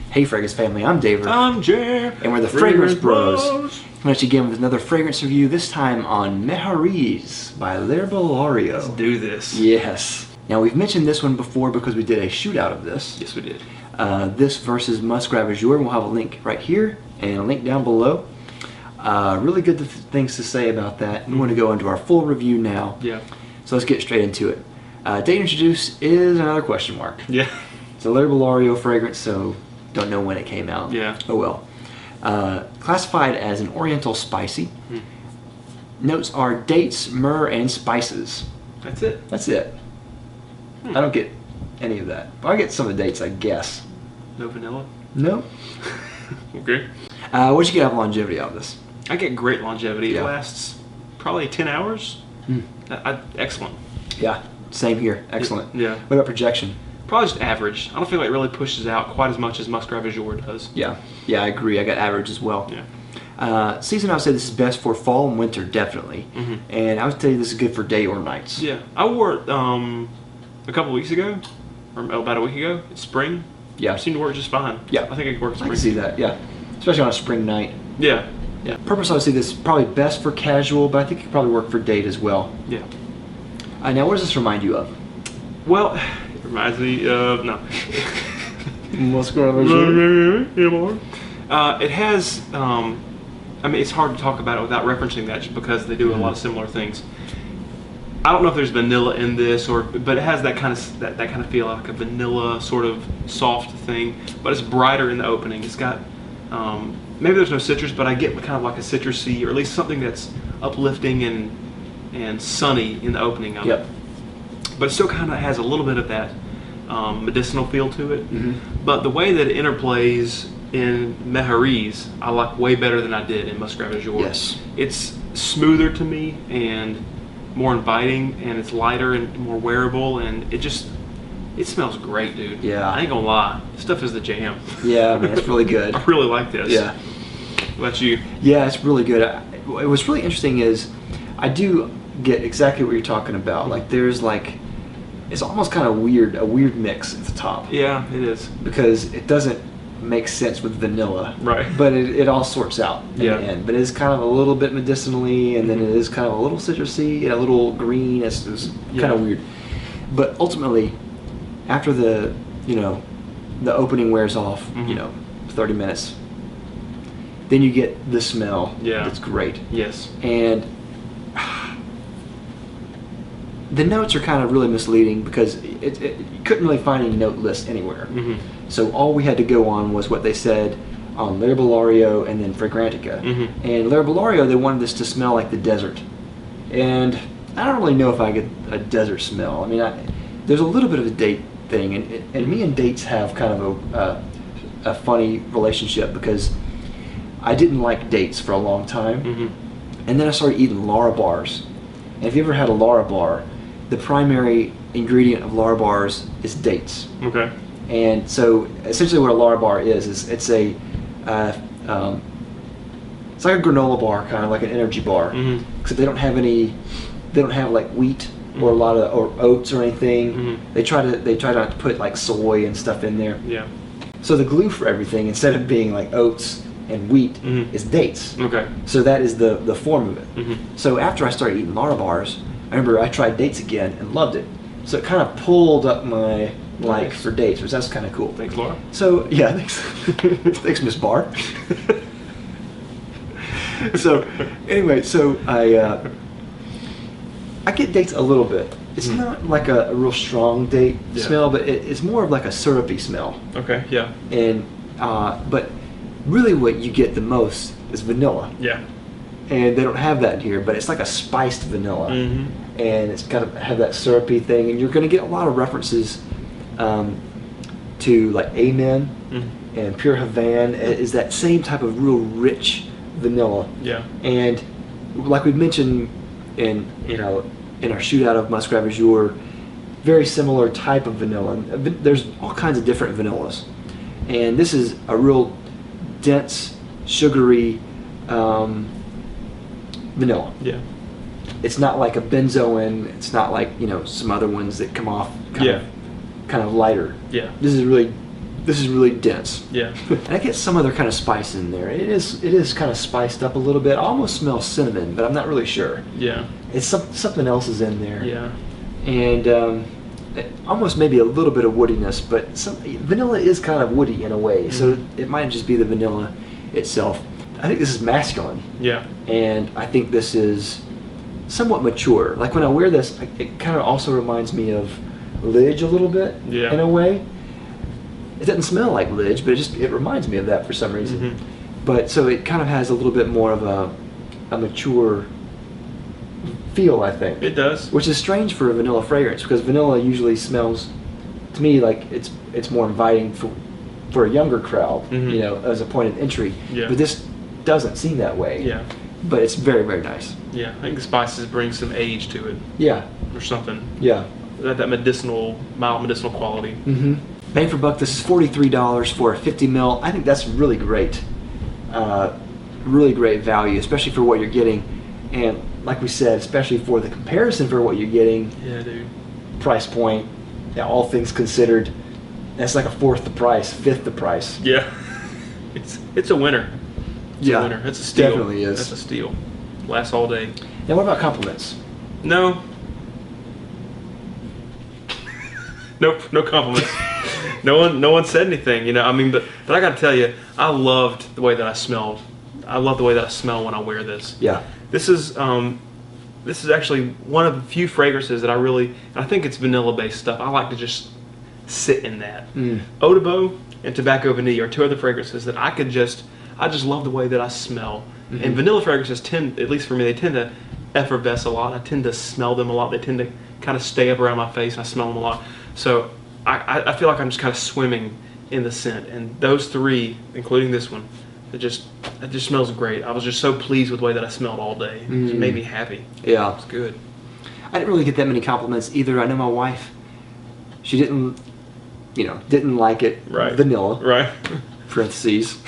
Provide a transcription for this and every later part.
Hey Fragrance family, I'm David. I'm Jay. And we're the Fragrance Bros. Coming at you again with another fragrance review, this time on Meharees by Ravageur. Let's do this. Yes. Now we've mentioned this one before because we did a shootout of this. Yes, we did. This versus Musc Ravageur. We'll have a link right here and a link down below. Really good things to say about that. We want to go into our full review now. Yeah. So let's get straight into it. Date introduced is another question mark. Yeah. It's a Ravageur fragrance, so don't know when it came out. Yeah. Oh well. Classified as an oriental spicy. Notes are dates, myrrh, and spices. That's it. That's it. I don't get any of that. But I get some of the dates, I guess. No vanilla? No. Okay. What'd you get out of longevity out of this? I get great longevity. Yeah. It lasts probably 10 hours. Excellent. Yeah. Same here. Excellent. Yeah. What about projection? Probably just average. I don't feel like it really pushes out quite as much as Musc Ravageur does. Yeah. Yeah, I agree. I got average as well. Yeah. Season, I would say this is best for fall and winter, definitely. And I would tell you this is good for day or nights. Yeah. I wore it a couple weeks ago, or about a week ago. It's spring. Yeah. It seemed to work just fine. Yeah. I think it works. I can see that, yeah. Especially on a spring night. Yeah. Yeah. Purpose, I would say this is probably best for casual, but I think it could probably work for date as well. Yeah. Now, what does this remind you of? Well, it reminds me of Musc Ravageur. It has. I mean, it's hard to talk about it without referencing that, just because they do a lot of similar things. I don't know if there's vanilla in this, but it has that kind of that kind of feel, like a vanilla sort of soft thing. But it's brighter in the opening. It's got maybe there's no citrus, but I get kind of like a citrusy, or at least something that's uplifting and sunny in the opening of it. But it still kind of has a little bit of that medicinal feel to it. But the way that it interplays in Meharees, I like way better than I did in Musc Ravageur. Yes. It's smoother to me and more inviting, and it's lighter and more wearable, and it smells great, dude. Yeah. I ain't gonna lie. This stuff is the jam. Yeah, man, it's really good. I really like this. Yeah. What about you? Yeah, it's really good. What's really interesting is I do get exactly what you're talking about. Like, there's like, it's almost kind of a weird mix at the top. Yeah, it is. Because it doesn't make sense with vanilla. Right. But it all sorts out in the end. But it's kind of a little bit medicinally, and then it is kind of a little citrusy and a little green. It's kind of weird. But ultimately, after the opening wears off, 30 minutes, then you get the smell. Yeah. That's great. Yes. And the notes are kind of really misleading because you couldn't really find any note list anywhere. So all we had to go on was what they said on Ravageur and then Fragrantica. And Ravageur, they wanted this to smell like the desert. And I don't really know if I get a desert smell. I mean, there's a little bit of a date thing, and me and dates have kind of a funny relationship because I didn't like dates for a long time. And then I started eating Lara bars. And if you ever had a Lara bar, the primary ingredient of Lara bars is dates. Okay. And so essentially what a Lara bar is it's a it's like a granola bar, kind of like an energy bar. Except they don't have like wheat or or oats or anything. They try not to put like soy and stuff in there. Yeah. So the glue for everything, instead of being like oats and wheat, is dates. Okay. So that is the form of it. So after I started eating Lara bars, I remember I tried dates again and loved it. So it kind of pulled up my like for dates, which that's kind of cool. Thanks, Laura. So yeah, thanks, thanks, Miss Barr. So anyway, so I get dates a little bit. It's not like a real strong date smell, but it's more of like a syrupy smell. Okay. Yeah. And but really, what you get the most is vanilla. Yeah. And they don't have that here, but it's like a spiced vanilla. And it's got to have that syrupy thing, and you're going to get a lot of references to like Amen and Pure Havana. Is that same type of real rich vanilla. Yeah. And like we mentioned in our shootout of Musc Ravageur, very similar type of vanilla. There's all kinds of different vanillas, and this is a real dense, sugary vanilla. Yeah. It's not like a benzoin. It's not like some other ones that come off kind of lighter. Yeah. This is really this is really dense. Yeah. And I get some other kind of spice in there. It is kind of spiced up a little bit. I almost smell cinnamon, but I'm not really sure. Yeah. It's something else is in there. Yeah. And almost maybe a little bit of woodiness, but vanilla is kind of woody in a way, so it might just be the vanilla itself. I think this is masculine. Yeah. And I think this is somewhat mature. Like when I wear this, it kind of also reminds me of Lidge a little bit, Yeah. in a way. It doesn't smell like Lidge, but it reminds me of that for some reason. But so it kind of has a little bit more of a mature feel, I think. It does. Which is strange for a vanilla fragrance, because vanilla usually smells, to me, like it's more inviting for a younger crowd, you know, as a point of entry. Yeah. But this doesn't seem that way. Yeah. But it's very, very nice. Yeah. I think the spices bring some age to it. Yeah. Or something. Yeah. That mild medicinal quality. Bang for buck, this is $43 for a 50 ml. I think that's really great. Really great value, especially for what you're getting. And like we said, especially for the comparison for what you're getting. Yeah, dude. Price point, all things considered, that's like a fourth the price, fifth the price. Yeah. It's a winner. It's a winner. It's a steal. Definitely is. That's a steal. Lasts all day. Now what about compliments? No. Nope, no compliments. No one said anything, you know. I mean, but I got to tell you, I loved the way that I smelled. I love the way that I smell when I wear this. Yeah. This is actually one of the few fragrances that and I think it's vanilla based stuff. I like to just sit in that. Eau de Bois and Tobacco Vanille are two other fragrances that I just love the way that I smell. And vanilla fragrances tend, at least for me, they tend to effervesce a lot. I tend to smell them a lot. They tend to kind of stay up around my face, and I smell them a lot. So I feel like I'm just kind of swimming in the scent. And those three, including this one, it just smells great. I was just so pleased with the way that I smelled all day. It just made me happy. Yeah. It's good. I didn't really get that many compliments either. I know my wife, she didn't like it. Right. Vanilla. Right. Parentheses.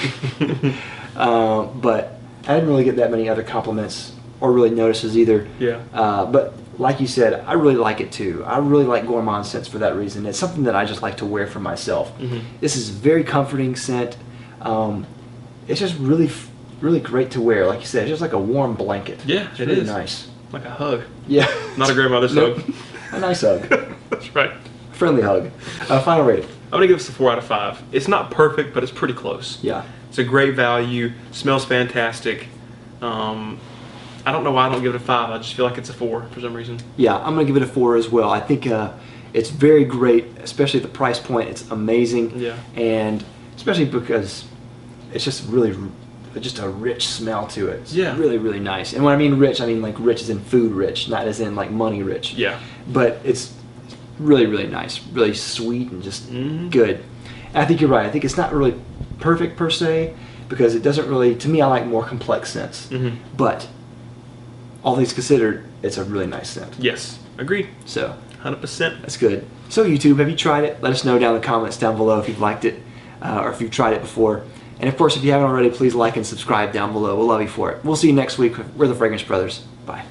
But I didn't really get that many other compliments or really notices either. Yeah. But like you said, I really like it too. I really like gourmand scents for that reason. It's something that I just like to wear for myself. This is a very comforting scent. It's just really, really great to wear. Like you said, it's just like a warm blanket. Yeah, it's it really is. Nice. Like a hug. Yeah. Not a grandmother's hug. A nice hug. That's right. Friendly hug. Final rating. I'm going to give this a 4 out of 5. It's not perfect, but it's pretty close. Yeah. It's a great value. Smells fantastic. I don't know why I don't give it a 5. I just feel like it's a 4 for some reason. Yeah, I'm going to give it a 4 as well. I think it's very great, especially at the price point. It's amazing. Yeah. And especially because it's just really just a rich smell to it. It's really, really nice. And when I mean rich, I mean like rich as in food rich, not as in like money rich. Yeah. But it's really, really nice, really sweet and just good. And I think you're right. I think it's not really perfect per se because it doesn't really, to me, I like more complex scents. But all things considered, it's a really nice scent. Yes. Agreed. So 100%. that's good. So YouTube, have you tried it? Let us know down in the comments down below if you've liked it or if you've tried it before. And of course, if you haven't already, please like and subscribe down below. We'll love you for it. We'll see you next week. We're the Fragrance Brothers. Bye.